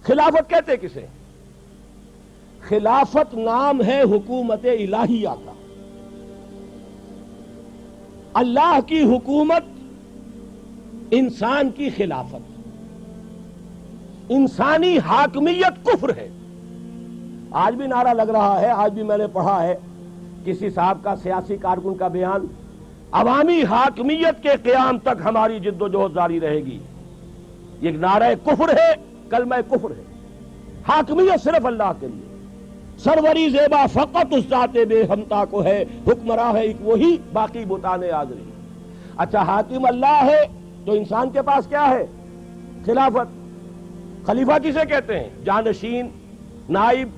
خلافت کہتے کسے؟ خلافت نام ہے حکومت الہیہ کا. اللہ کی حکومت، انسان کی خلافت. انسانی حاکمیت کفر ہے. آج بھی نعرہ لگ رہا ہے، آج بھی میں نے پڑھا ہے کسی صاحب کا، سیاسی کارکن کا بیان، عوامی حاکمیت کے قیام تک ہماری جد و جہد جاری رہے گی. یہ نعرہ کفر ہے، کلمہ کفر ہے. حاکمیت صرف اللہ کے لیے. سروری زیبا فقط اس ذات بے ہمتا کو ہے، حکمراں ہے ایک وہی، باقی بتان آزری. اچھا حاکم اللہ ہے تو انسان کے پاس کیا ہے؟ خلافت. خلیفہ کسے کہتے ہیں؟ جانشین، نائب.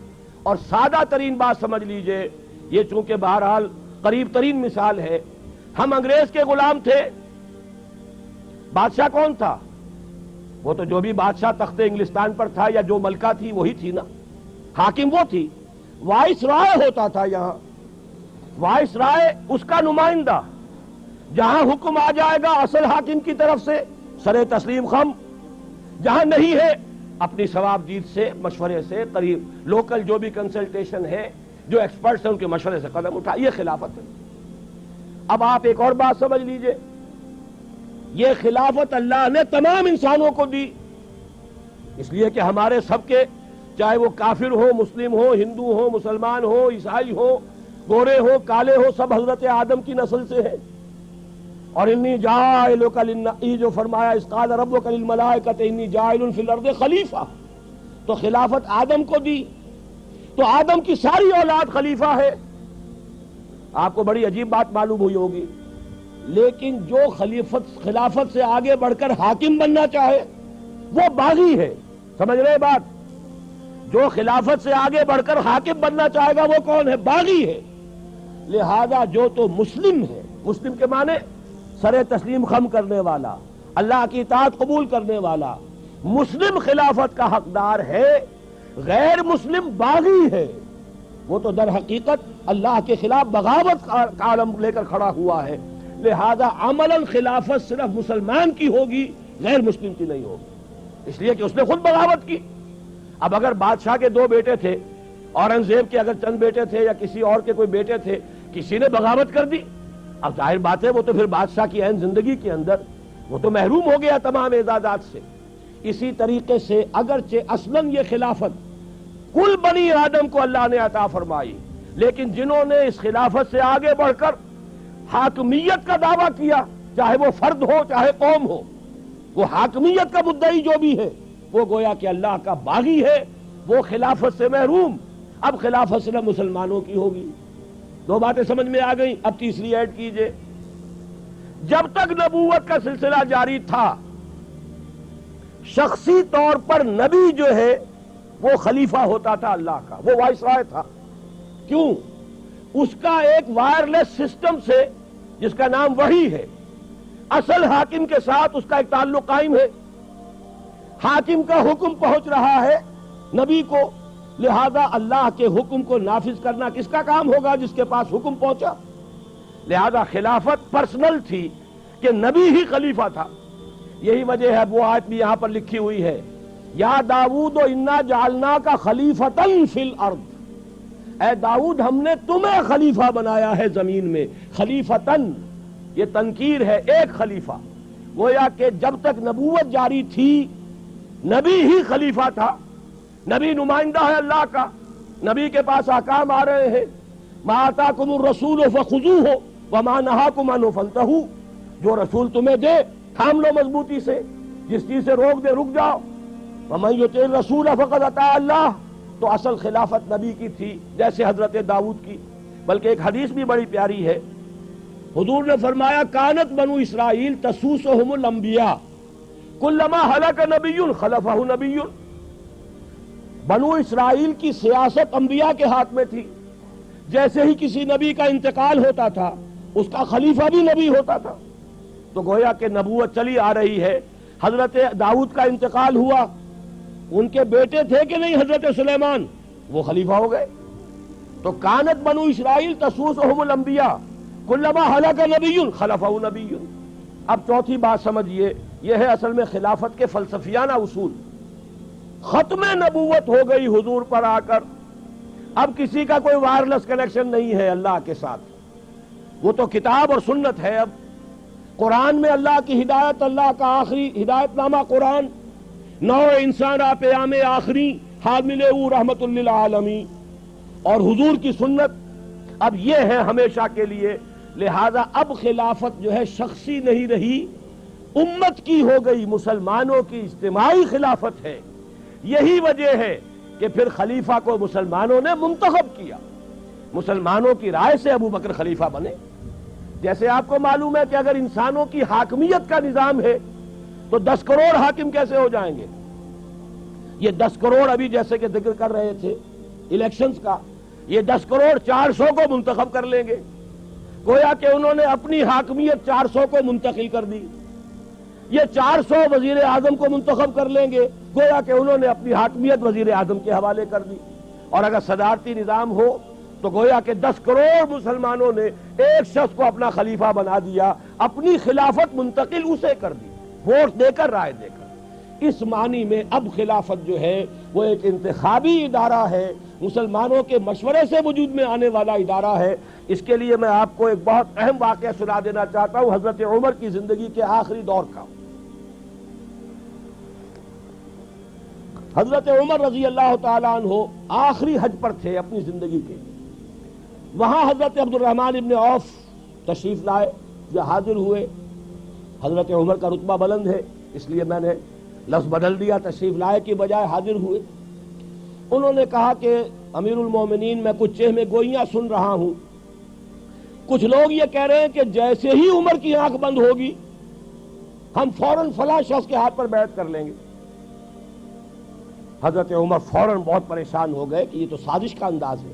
اور سادہ ترین بات سمجھ لیجئے، یہ چونکہ بہرحال قریب ترین مثال ہے، ہم انگریز کے غلام تھے. بادشاہ کون تھا؟ وہ تو جو بھی بادشاہ تخت انگلستان پر تھا یا جو ملکہ تھی وہی تھی نا. حاکم وہ تھی. وائس رائے ہوتا تھا یہاں. وائس رائے اس کا نمائندہ. جہاں حکم آ جائے گا اصل حاکم کی طرف سے سر تسلیم خم، جہاں نہیں ہے اپنی ثواب دید سے، مشورے سے، قریب لوکل جو بھی کنسلٹیشن ہے، جو ایکسپرٹس ہیں ان کے مشورے سے قدم اٹھا. یہ خلافت ہے. اب آپ ایک اور بات سمجھ لیجئے، یہ خلافت اللہ نے تمام انسانوں کو دی، اس لیے کہ ہمارے سب کے، چاہے وہ کافر ہو، مسلم ہو، ہندو ہو، مسلمان ہو، عیسائی ہو، گورے ہو، کالے ہو، سب حضرت آدم کی نسل سے ہیں. اور انی جاعلک یہ جو فرمایا اذ قال ربک للملائکۃ انی جاعل فی الارض خلیفہ، تو خلافت آدم کو دی. تو آدم کی ساری اولاد خلیفہ ہے. آپ کو بڑی عجیب بات معلوم ہوئی ہوگی، لیکن جو خلافت سے آگے بڑھ کر حاکم بننا چاہے وہ باغی ہے. سمجھ رہے بات؟ جو خلافت سے آگے بڑھ کر حاکم بننا چاہے گا وہ کون ہے؟ باغی ہے. لہذا جو تو مسلم ہے، مسلم کے معنی سر تسلیم خم کرنے والا، اللہ کی اطاعت قبول کرنے والا، مسلم خلافت کا حقدار ہے. غیر مسلم باغی ہے. وہ تو در حقیقت اللہ کے خلاف بغاوت کا علم لے کر کھڑا ہوا ہے. لہذا عملاً خلافت صرف مسلمان کی ہوگی، غیر مسلم کی نہیں ہوگی، اس لیے کہ اس نے خود بغاوت کی. اب اگر بادشاہ کے 2 بیٹے تھے، اورنگزیب کے اگر چند بیٹے تھے یا کسی اور کے کوئی بیٹے تھے، کسی نے بغاوت کر دی، اب ظاہر بات ہے وہ تو پھر بادشاہ کی عین زندگی کے اندر وہ تو محروم ہو گیا تمام اعزازات سے. اسی طریقے سے اگرچہ اصلاً یہ خلافت کل بنی آدم کو اللہ نے عطا فرمائی، لیکن جنہوں نے اس خلافت سے آگے بڑھ کر حاکمیت کا دعویٰ کیا، چاہے وہ فرد ہو چاہے قوم ہو، وہ حاکمیت کا مدعی جو بھی ہے وہ گویا کہ اللہ کا باغی ہے، وہ خلافت سے محروم. اب خلافت صرف مسلمانوں کی ہوگی. 2 باتیں سمجھ میں آ گئیں. اب تیسری ایڈ کیجئے. جب تک نبوت کا سلسلہ جاری تھا، شخصی طور پر نبی جو ہے وہ خلیفہ ہوتا تھا اللہ کا، وہ وائس رائے تھا. کیوں؟ اس کا ایک وائرلیس سسٹم سے جس کا نام وحی ہے، اصل حاکم کے ساتھ اس کا ایک تعلق قائم ہے. حاکم کا حکم پہنچ رہا ہے نبی کو، لہذا اللہ کے حکم کو نافذ کرنا کس کا کام ہوگا؟ جس کے پاس حکم پہنچا. لہذا خلافت پرسنل تھی کہ نبی ہی خلیفہ تھا. یہی وجہ ہے وہ آیت بھی یہاں پر لکھی ہوئی ہے، یا داؤد انا جعلناک خلیفۃ فی الارض. اے داؤد ہم نے تمہیں خلیفہ بنایا ہے زمین میں. خلیفتن یہ تنکیر ہے، ایک خلیفہ. گویا کہ جب تک نبوت جاری تھی نبی ہی خلیفہ تھا. نبی نمائندہ ہے اللہ کا، نبی کے پاس احکام آ رہے ہیں. ما آتاکم الرسول فخذوہ وما نہاکم عنہ فانتہوا. جو رسول تمہیں دے تھام لو مضبوطی سے، جس چیز سے روک دے رک جاؤ. ومن یطع الرسول فقد اطاع اللہ. تو اصل خلافت نبی کی تھی جیسے حضرت داؤد کی. بلکہ ایک حدیث بھی بڑی پیاری ہے، حضور نے فرمایا کانت بنو اسرائیل تسوسہم الانبیاء کلما ہلک نبی خلفہ نبی. بنو اسرائیل کی سیاست انبیاء کے ہاتھ میں تھی. جیسے ہی کسی نبی کا انتقال ہوتا تھا اس کا خلیفہ بھی نبی ہوتا تھا. تو گویا کہ نبوت چلی آ رہی ہے. حضرت داؤد کا انتقال ہوا، ان کے بیٹے تھے کہ نہیں حضرت سلیمان، وہ خلیفہ ہو گئے. تو کانت بنو اسرائیل تسوسہم الانبیاء کلما ہلک نبی خلفہ نبی. اب چوتھی بات سمجھیے، یہ ہے اصل میں خلافت کے فلسفیانہ اصول. ختم نبوت ہو گئی حضور پر آ کر. اب کسی کا کوئی وائرلیس کنیکشن نہیں ہے اللہ کے ساتھ, وہ تو کتاب اور سنت ہے. اب قرآن میں اللہ کی ہدایت, اللہ کا آخری ہدایت نامہ قرآن, نو انسان پیام آخری حامل او رحمت للعالمین, اور حضور کی سنت اب یہ ہے ہمیشہ کے لیے. لہذا اب خلافت جو ہے شخصی نہیں رہی, امت کی ہو گئی, مسلمانوں کی اجتماعی خلافت ہے. یہی وجہ ہے کہ پھر خلیفہ کو مسلمانوں نے منتخب کیا, مسلمانوں کی رائے سے ابو بکر خلیفہ بنے. جیسے آپ کو معلوم ہے کہ اگر انسانوں کی حاکمیت کا نظام ہے تو 10 کروڑ حاکم کیسے ہو جائیں گے؟ یہ 10 کروڑ ابھی جیسے کہ ذکر کر رہے تھے الیکشنز کا, یہ 10 کروڑ 400 کو منتخب کر لیں گے. گویا کہ انہوں نے اپنی حاکمیت 400 کو منتقل کر دی. یہ 400 وزیر اعظم کو منتخب کر لیں گے, گویا کہ انہوں نے اپنی حاکمیت وزیر اعظم کے حوالے کر دی. اور اگر صدارتی نظام ہو تو گویا کہ 10 کروڑ مسلمانوں نے ایک شخص کو اپنا خلیفہ بنا دیا, اپنی خلافت منتقل اسے کر دی, ووٹ دے کر, رائے دے کر. اس معنی میں اب خلافت جو ہے وہ ایک انتخابی ادارہ ہے, مسلمانوں کے مشورے سے وجود میں آنے والا ادارہ ہے. اس کے لیے میں آپ کو ایک بہت اہم واقعہ سنا دینا چاہتا ہوں حضرت عمر کی زندگی کے آخری دور کا. حضرت عمر رضی اللہ تعالیٰ عنہ آخری حج پر تھے اپنی زندگی کے. وہاں حضرت عبد الرحمن ابن عوف تشریف لائے, جو حاضر ہوئے. حضرت عمر کا رتبہ بلند ہے اس لیے میں نے لفظ بدل دیا, تشریف لائے کی بجائے حاضر ہوئے. انہوں نے کہا کہ امیر المومنین میں کچھ چہمے گوئیاں سن رہا ہوں, کچھ لوگ یہ کہہ رہے ہیں کہ جیسے ہی عمر کی آنکھ بند ہوگی ہم فوراً فلاں شخص کے ہاتھ پر بیعت کر لیں گے. حضرت عمر فوراً بہت پریشان ہو گئے کہ یہ تو سازش کا انداز ہے,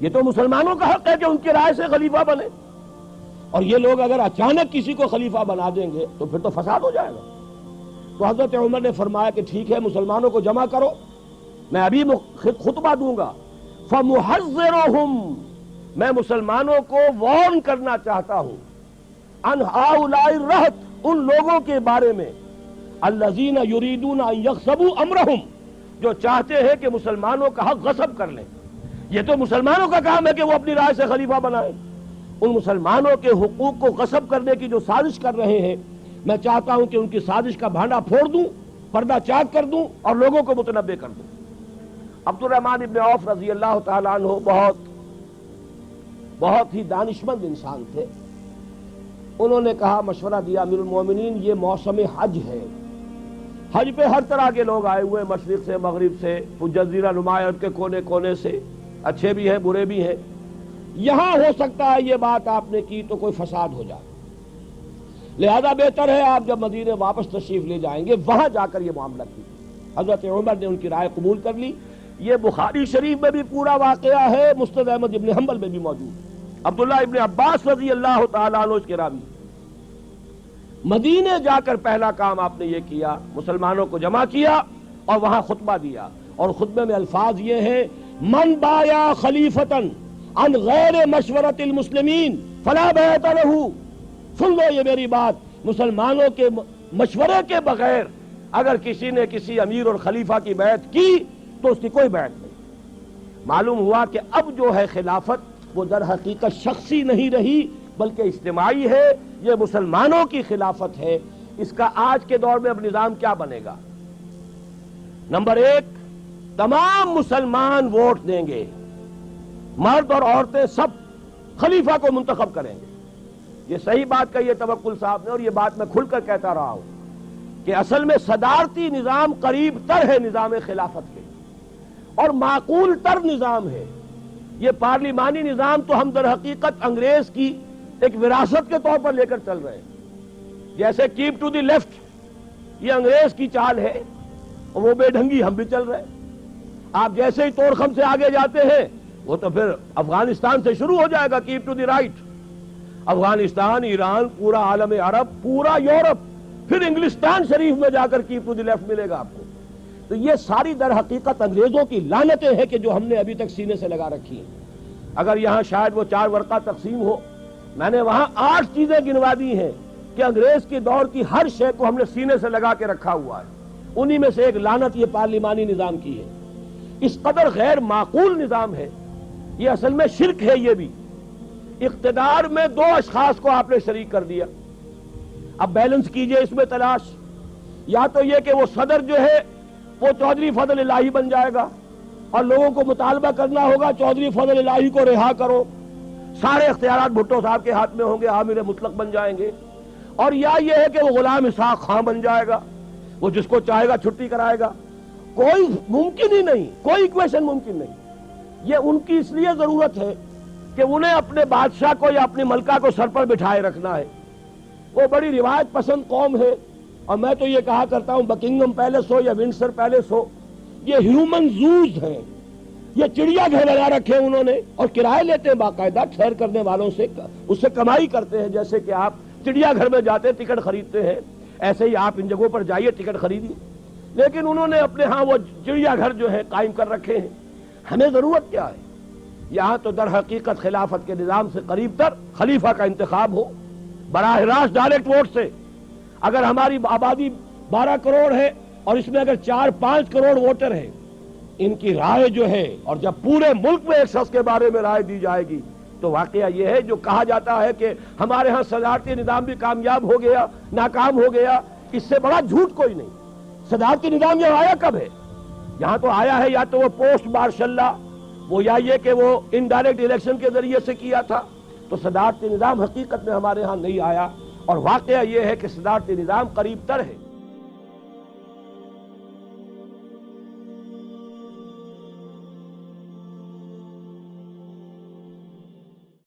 یہ تو مسلمانوں کا حق ہے کہ ان کی رائے سے خلیفہ بنے, اور یہ لوگ اگر اچانک کسی کو خلیفہ بنا دیں گے تو پھر تو فساد ہو جائے گا. تو حضرت عمر نے فرمایا کہ ٹھیک ہے, مسلمانوں کو جمع کرو, میں ابھی خطبہ دوں گا. فَمُحَذِّرُهُمْ, میں مسلمانوں کو وارن کرنا چاہتا ہوں, ان ہؤلاء الرہط, ان لوگوں کے بارے میں, الذین یریدون ان یغصبوا امرہم, جو چاہتے ہیں کہ مسلمانوں کا حق غصب کر لیں. یہ تو مسلمانوں کا کام ہے کہ وہ اپنی رائے سے خلیفہ بنائیں. ان مسلمانوں کے حقوق کو غصب کرنے کی جو سازش کر رہے ہیں, میں چاہتا ہوں کہ ان کی سازش کا بھانڈا پھوڑ دوں, پردہ چاک کر دوں اور لوگوں کو متنبع کر دوں. عبد الرحمن ابن عوف رضی اللہ تعالیٰ عنہ بہت ہی دانشمند انسان تھے. انہوں نے کہا, مشورہ دیا, امیر المومنین یہ موسم حج ہے, حج پہ ہر طرح کے لوگ آئے ہوئے, مشرق سے, مغرب سے, جزیرہ نما کے کونے کونے سے, اچھے بھی ہیں برے بھی ہیں. یہاں ہو سکتا ہے یہ بات آپ نے کی تو کوئی فساد ہو جائے, لہذا بہتر ہے آپ جب مدینے واپس تشریف لے جائیں گے وہاں جا کر یہ معاملہ کیجیے. حضرت عمر نے ان کی رائے قبول کر لی. یہ بخاری شریف میں بھی پورا واقعہ ہے, مسند احمد ابن حنبل میں بھی موجود. عبداللہ ابن عباس رضی اللہ تعالیٰ عنہ اس کے راوی. مدینے جا کر پہلا کام آپ نے یہ کیا, مسلمانوں کو جمع کیا اور وہاں خطبہ دیا, اور خطبے میں الفاظ یہ ہیں, من بایا خلیفتن عن غیر مشورت المسلمین فلا بیعت لہ. سن لو یہ میری بات, مسلمانوں کے مشورے کے بغیر اگر کسی نے کسی امیر اور خلیفہ کی بیعت کی تو اس کی کوئی بیعت نہیں. معلوم ہوا کہ اب جو ہے خلافت وہ در حقیقت شخصی نہیں رہی بلکہ اجتماعی ہے, یہ مسلمانوں کی خلافت ہے. اس کا آج کے دور میں اب نظام کیا بنے گا؟ نمبر 1, تمام مسلمان ووٹ دیں گے, مرد اور عورتیں سب خلیفہ کو منتخب کریں گے. یہ صحیح بات کہی ہے توکل صاحب نے, اور یہ بات میں کھل کر کہتا رہا ہوں کہ اصل میں صدارتی نظام قریب تر ہے نظام خلافت کے, اور معقول تر نظام ہے. یہ پارلیمانی نظام تو ہم در حقیقت انگریز کی ایک وراثت کے طور پر لے کر چل رہے ہیں. جیسے کیپ ٹو دی لیفٹ یہ انگریز کی چال ہے, اور وہ بے ڈھنگی ہم بھی چل رہے ہیں. آپ جیسے ہی توڑ خم سے آگے جاتے ہیں وہ تو پھر افغانستان سے شروع ہو جائے گا keep to the right. Afghanistan, Iran, پورا عالم عرب, پورا یورپ, پھر انگلستان شریف میں جا کر کیپ ٹو دی لیفٹ ملے گا آپ کو. تو یہ ساری در حقیقت انگریزوں کی لعنتیں ہیں کہ جو ہم نے ابھی تک سینے سے لگا رکھی ہیں. اگر یہاں شاید وہ 4 ورقہ تقسیم ہو, میں نے وہاں 8 چیزیں گنوا دی ہیں کہ انگریز کے دور کی ہر شے کو ہم نے سینے سے لگا کے رکھا ہوا ہے. انہی میں سے ایک لعنت یہ پارلیمانی نظام کی ہے. اس قدر غیر معقول نظام ہے یہ، اصل میں شرک ہے یہ بھی. اقتدار میں دو اشخاص کو آپ نے شریک کر دیا. اب بیلنس کیجئے اس میں تلاش. یا تو یہ کہ وہ صدر جو ہے وہ چودھری فضل الہی بن جائے گا اور لوگوں کو مطالبہ کرنا ہوگا چودھری فضل الہی کو رہا کرو، سارے اختیارات بھٹو صاحب کے ہاتھ میں ہوں گے، عامر مطلق بن جائیں گے. اور یا یہ ہے کہ وہ غلام اسحاق خان بن جائے گا، وہ جس کو چاہے گا چھٹی کرائے گا. کوئی ممکن ہی نہیں، کوئی ایکویشن ممکن نہیں. یہ ان کی اس لیے ضرورت ہے کہ انہیں اپنے بادشاہ کو یا اپنی ملکہ کو سر پر بٹھائے رکھنا ہے. وہ بڑی روایت پسند قوم ہے، اور میں تو یہ کہا کرتا ہوں بکنگم پیلس ہو یا ونڈسر پیلس ہو، یہ ہیومن زوز ہیں. یہ چڑیا گھر بنا رکھے انہوں نے، اور کرائے لیتے ہیں باقاعدہ سیر کرنے والوں سے، اس سے کمائی کرتے ہیں. جیسے کہ آپ چڑیا گھر میں جاتے ٹکٹ خریدتے ہیں، ایسے ہی آپ ان جگہوں پر جائیے ٹکٹ خریدیے. لیکن انہوں نے اپنے ہاں وہ چڑیا گھر جو ہے قائم کر رکھے ہیں. ہمیں ضرورت کیا ہے؟ یہاں تو در حقیقت خلافت کے نظام سے قریب تر خلیفہ کا انتخاب ہو براہ راست ڈائریکٹ ووٹ سے. اگر ہماری آبادی 12 کروڑ ہے اور اس میں اگر 4-5 کروڑ ووٹر ہیں، ان کی رائے جو ہے، اور جب پورے ملک میں ایک شخص کے بارے میں رائے دی جائے گی تو واقعہ یہ ہے جو کہا جاتا ہے کہ ہمارے ہاں صدارتی نظام بھی کامیاب ہو گیا، ناکام ہو گیا. اس سے بڑا جھوٹ کوئی نہیں. صدارتی نظام یہ آیا کب ہے؟ یہاں تو آیا ہے یا تو وہ پوسٹ مارشل لا، وہ یا یہ کہ وہ انڈائریکٹ الیکشن کے ذریعے سے کیا تھا. تو صدارتی نظام حقیقت میں ہمارے ہاں نہیں آیا، اور واقعہ یہ ہے کہ صدارتی نظام قریب تر ہے.